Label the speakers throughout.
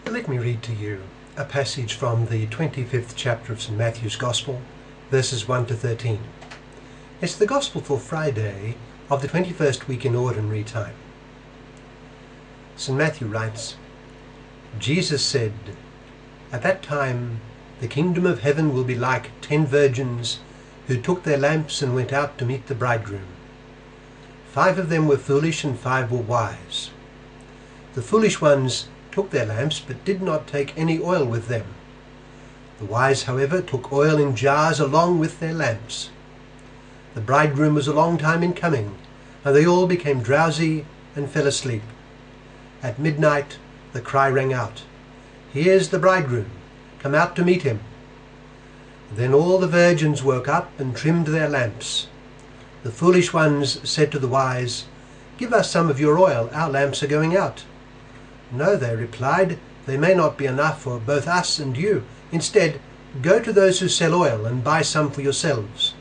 Speaker 1: Let me read to you a passage from the 25th chapter of St. Matthew's Gospel, verses 1 to 13. It's the Gospel for Friday of the 21st week in Ordinary Time. St. Matthew writes, Jesus said, "At that time the kingdom of heaven will be like 10 virgins who took their lamps and went out to meet the bridegroom. 5 of them were foolish and 5 were wise. The foolish ones took their lamps but did not take any oil with them. The wise, however, took oil in jars along with their lamps. The bridegroom was a long time in coming, and they all became drowsy and fell asleep. At midnight the cry rang out, 'Here's the bridegroom, come out to meet him.' Then all the virgins woke up and trimmed their lamps. The foolish ones said to the wise, 'Give us some of your oil, our lamps are going out.' 'No,' they replied, 'there may not be enough for both us and you. Instead, go to those who sell oil and buy some for yourselves.'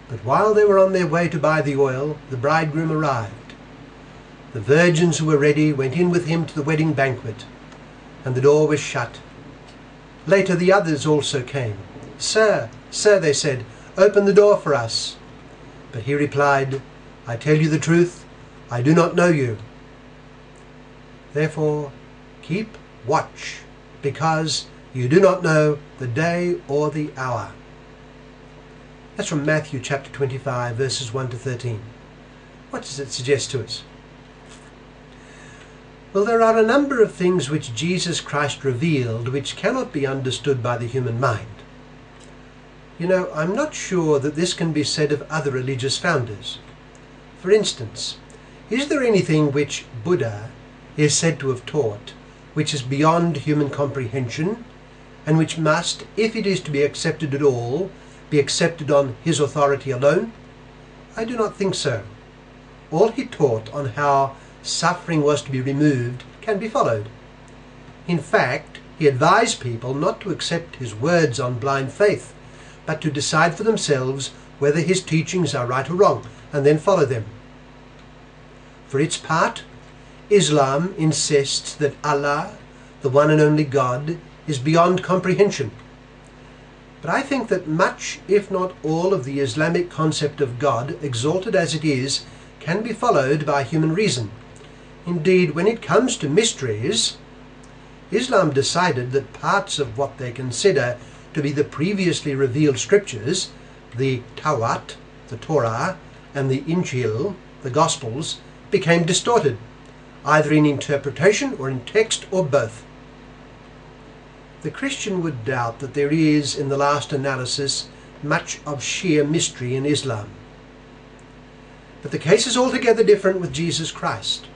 Speaker 1: But while they were on their way to buy the oil, the bridegroom arrived. The virgins who were ready went in with him to the wedding banquet, and the door was shut. Later the others also came. 'Sir, sir,' they said, 'open the door for us.' But he replied, 'I tell you the truth, I do not know you. Therefore keep watch, because you do not know the day or the hour.'" That's from Matthew chapter 25, verses 1 to 13. What does it suggest to us? Well, there are a number of things which Jesus Christ revealed which cannot be understood by the human mind. You know, I'm not sure that this can be said of other religious founders. For instance, is there anything which Buddha is said to have taught which is beyond human comprehension, and which must, if it is to be accepted at all, be accepted on his authority alone? I do not think so. All he taught on how suffering was to be removed can be followed. In fact, he advised people not to accept his words on blind faith, but to decide for themselves whether his teachings are right or wrong, and then follow them. For its part, Islam insists that Allah, the one and only God, is beyond comprehension. But I think that much, if not all, of the Islamic concept of God, exalted as it is, can be followed by human reason. Indeed, when it comes to mysteries, Islam decided that parts of what they consider to be the previously revealed scriptures, the Tawrat, the Torah, and the Injil, the Gospels, became distorted, either in interpretation or in text or both. The Christian would doubt that there is, in the last analysis, much of sheer mystery in Islam. But the case is altogether different with Jesus Christ.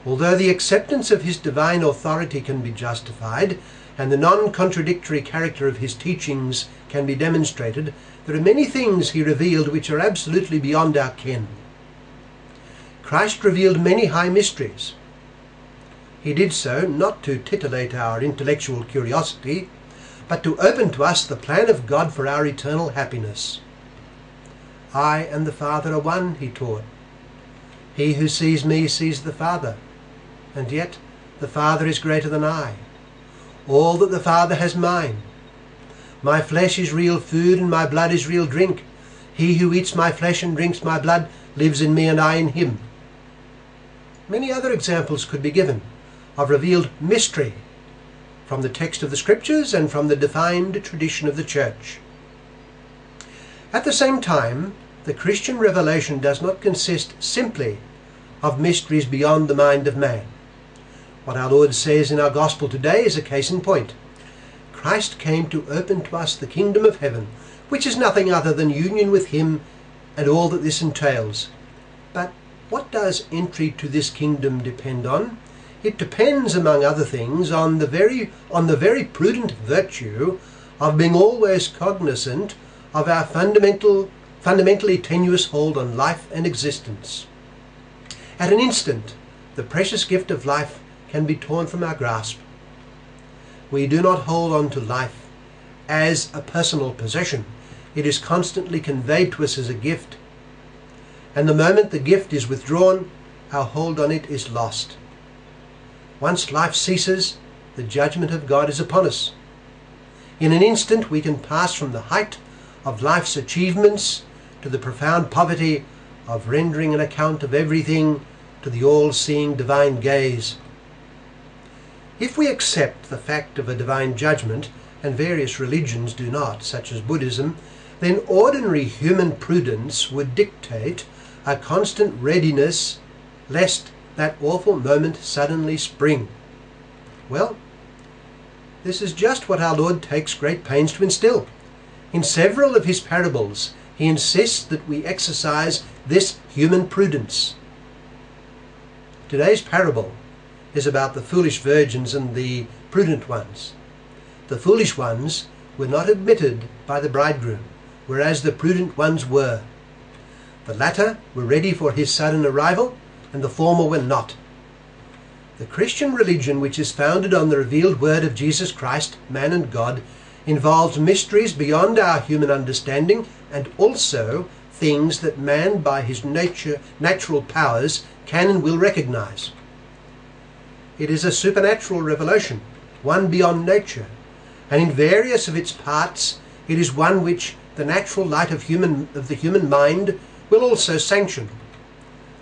Speaker 1: Although the acceptance of his divine authority can be justified, and the non-contradictory character of his teachings can be demonstrated, there are many things he revealed which are absolutely beyond our ken. Christ revealed many high mysteries. He did so not to titillate our intellectual curiosity, but to open to us the plan of God for our eternal happiness. "I and the Father are one," he taught. "He who sees me sees the Father, and yet the Father is greater than I. All that the Father has mine. My flesh is real food and my blood is real drink. He who eats my flesh and drinks my blood lives in me and I in him." Many other examples could be given of revealed mystery from the text of the Scriptures and from the defined tradition of the Church. At the same time, the Christian revelation does not consist simply of mysteries beyond the mind of man. What our Lord says in our Gospel today is a case in point. Christ came to open to us the kingdom of heaven, which is nothing other than union with him and all that this entails. But what does entry to this kingdom depend on? It depends, among other things, on the very prudent virtue of being always cognizant of our fundamentally tenuous hold on life and existence. At an instant, the precious gift of life can be torn from our grasp. We do not hold on to life as a personal possession. It is constantly conveyed to us as a gift. And the moment the gift is withdrawn, our hold on it is lost. Once life ceases, the judgment of God is upon us. In an instant we can pass from the height of life's achievements to the profound poverty of rendering an account of everything to the all-seeing divine gaze. If we accept the fact of a divine judgment, and various religions do not, such as Buddhism, then ordinary human prudence would dictate a constant readiness lest that awful moment suddenly spring. Well, this is just what our Lord takes great pains to instill. In several of his parables, he insists that we exercise this human prudence. Today's parable is about the foolish virgins and the prudent ones. The foolish ones were not admitted by the bridegroom, whereas the prudent ones were. The latter were ready for his sudden arrival, and the former were not. The Christian religion, which is founded on the revealed word of Jesus Christ, man and God, involves mysteries beyond our human understanding, and also things that man by his natural powers can and will recognize. It is a supernatural revelation, one beyond nature, and in various of its parts it is one which the natural light of the human mind will also sanction.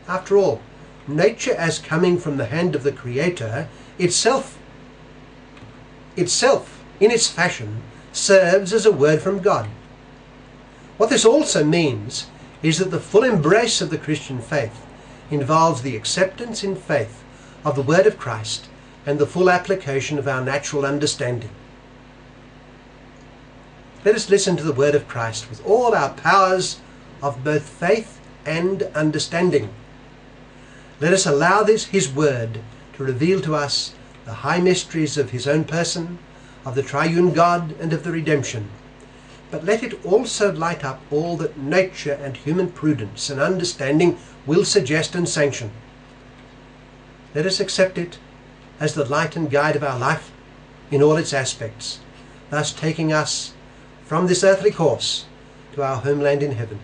Speaker 1: After all, nature as coming from the hand of the Creator itself in its fashion serves as a word from God. What this also means is that the full embrace of the Christian faith involves the acceptance in faith of the word of Christ and the full application of our natural understanding. Let us listen to the word of Christ with all our powers of both faith and understanding. Let us allow his word to reveal to us the high mysteries of his own person, of the triune God, and of the redemption. But let it also light up all that nature and human prudence and understanding will suggest and sanction. Let us accept it as the light and guide of our life in all its aspects, thus taking us from this earthly course to our homeland in heaven.